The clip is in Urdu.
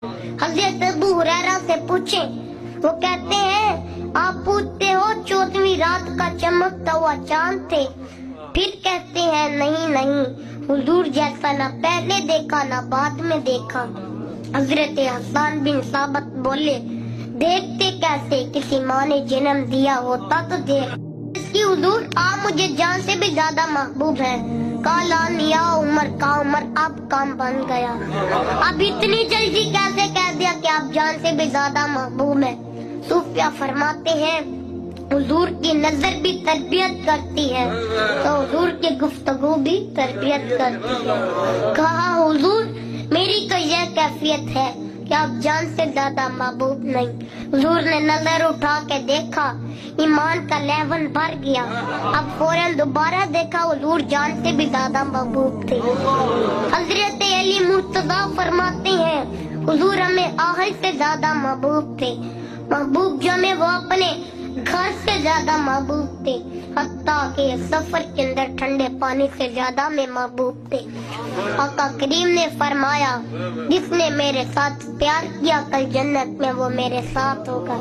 حضرت ابو ہریرہ سے پوچھیں، وہ کہتے ہیں آپ پوچھتے ہو 14ویں رات کا چمکتا ہوا چاند تھے؟ پھر کہتے ہیں نہیں، حضور جیسا نہ پہلے دیکھا نہ بعد میں دیکھا۔ حضرت حسان بن ثابت بولے، دیکھتے کیسے، کسی ماں نے جنم دیا ہوتا تو دیکھ۔ اس کی حضور آپ مجھے جان سے بھی زیادہ محبوب ہیں۔ کالان یا عمر کا عمر اب کام بن گیا۔ اب اتنی جلدی کیسے کہہ دیا کہ آپ جان سے بھی زیادہ محبوب ہیں؟ صوفیہ فرماتے ہیں حضور کی نظر بھی تربیت کرتی ہے تو حضور کی گفتگو بھی تربیت کرتی ہے۔ کہا حضور میری تو یہ کیفیت ہے کہ آپ جان سے زیادہ محبوب نہیں۔ حضور نے نظر اٹھا کے دیکھا، ایمان کا لیون بھر گیا۔ اب فوراً دوبارہ دیکھا، حضور جان سے بھی زیادہ محبوب تھے۔ حضرت علی مرتضیٰ فرماتے ہیں حضور ہمیں آہل سے زیادہ محبوب تھے، محبوب جو ہمیں وہ اپنے گھر سے زیادہ محبوب تھے، حتیٰ کہ سفر کے اندر ٹھنڈے پانی سے زیادہ میں محبوب تھے۔ آقا کریم نے فرمایا جس نے میرے ساتھ پیار کیا کل جنت میں وہ میرے ساتھ ہوگا۔